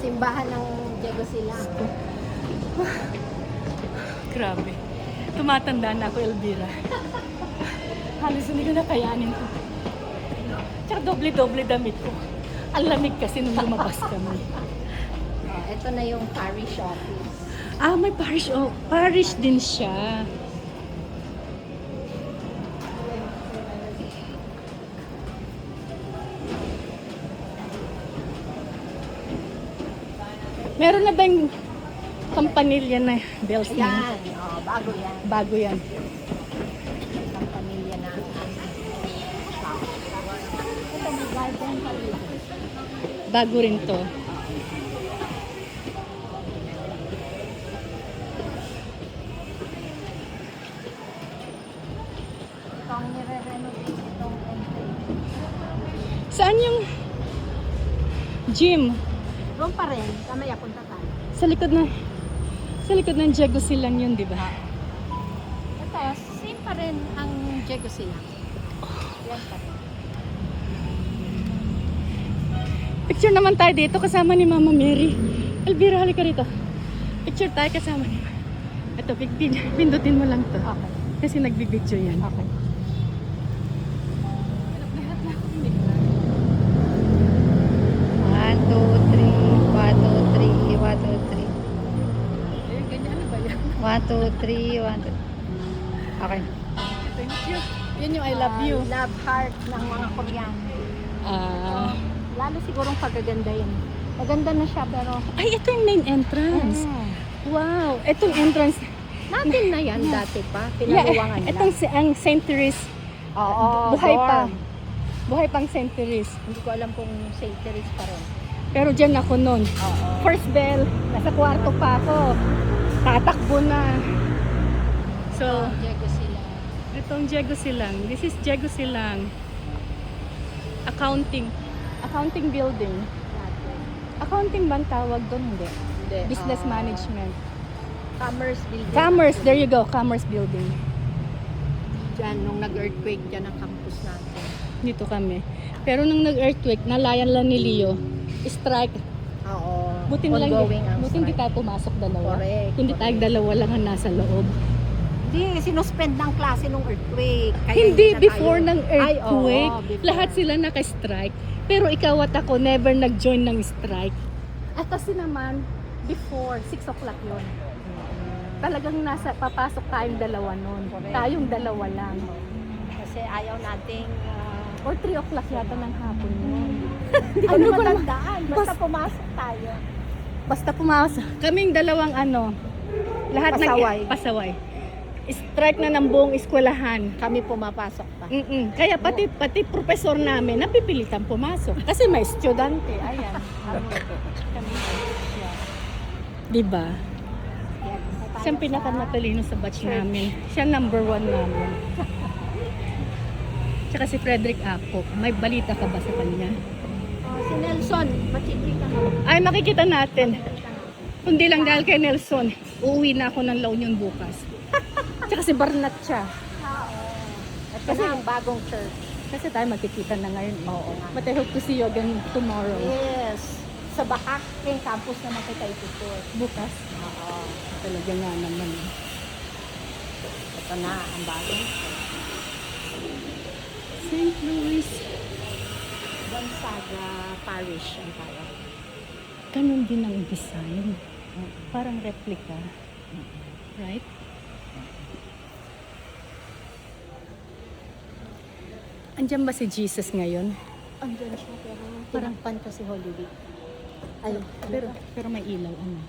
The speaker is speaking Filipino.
Simbahan ng Diego sila. Grabe. Tumatanda na ako, Elvira. Halos hindi ko na kayanin ko. Tsaka doble-doble damit ko. Ang lamig kasi nung lumabas kami. Ito na yung parish office. Ah, may parish. Oh, parish din siya. Meron na ba yung kampanilya na bells na? Yan. Bago yan. Bago yan. Ang pamilya na shop. Ito may garden pa rin. Bago rin to. Ito ang nire-renovate itong entry. Saan yung gym? Doon pa rin. Kamaya punta tayo. Sa likod ng Diego silang yun, di ba? Ito, same pa rin ang Diego sila. Yan pa rin. Picture naman tayo dito kasama ni Mama Mary. Elvira, halika rito. Picture tayo kasama ni Mama. Ito, pindutin mo lang to. Okay. Kasi nagbibidyo yan. Okay. One, two, three. One, two, three. One, two, three. Eh, ganyan ano ba yan? One, two, three. One, two. Okay. Thank you. Yun yung I love you. Love heart ng mga Koreano. Ah. Lalo sigurong pagaganda yun. Maganda na siya pero... Ay, ito yung main entrance. Wow. Itong entrance. Natin na yan dati pa. Yeah, Pinaluwangan lang. itong ang St. Therese. Oo, Buhay pa. dorm. Buhay pang St. Therese. Hindi ko alam kung St. Therese pa rin. Pero dyan ako noon. Oo. First bell, nasa kwarto pa ako. Tatakbo na. So, Diego sila. itong Diego Silang. This is Diego Silang. Accounting building. Dati. Accounting ba ang tawag doon? Hindi. Hindi. Business management. Commerce building. Commerce, there you go. Commerce building. Diyan, nung nag-earthquake dyan ang campus natin. Dito kami. Pero nung nag-earthquake, nalayan lang ni Leo. Strike. Oo. Buti na lang, Ongoing ang buti hindi strike. tayo pumasok dalawa. Correct. Kundi tayong dalawa lang ang nasa loob. Hindi, sinuspend ng klase nung earthquake. Kaya Hindi, na before tayo. ng earthquake. Ay, oo, before. Lahat sila naka-strike. Pero ikaw at ako never nag-join ng strike. At kasi naman, before, 6 o'clock yun. Talagang papasok tayong dalawa nun. Correct. Tayong dalawa lang. Kasi ayaw nating... Or 3 o'clock yata ng hapon yun. Hindi ko Ano naman ba naman? tandaan. Basta pumasok tayo. Basta pumasok. Kaming dalawang lahat Pasaway. pasaway. Strike na ng buong eskwelahan. Kami pumapasok pa. Kaya pati professor namin napipilitan pumasok. Kasi may estudyante. Ayan. Kami. Di ba? Siya ang pinakamatalino sa batch namin. Siya number 1 namin. Tsaka si Frederick Apo. May balita ka ba sa kanya? Si Nelson, machichika ka. Ay, makikita natin. Kundi lang dahil kay Nelson, uuwi na ako ng La Union bukas. Tsaka si Barnat siya. Ito Kasi- na ang bagong church. Kasi tayo magkikita na ngayon. Oo nga. But I hope to see you again tomorrow. Yes. Sa Bahak, yung campus na makita itutur. Bukas. Oo. Talaga nga naman. Ito na ang bagong church. St. Louis. Gonzaga Parish ang tawag. Ganun din ang design. Parang replica. Right? Andiyan ba si Jesus ngayon? Andyan siya pero parang pan kasi Holy Week. Ay, Pero may ilaw. Ano?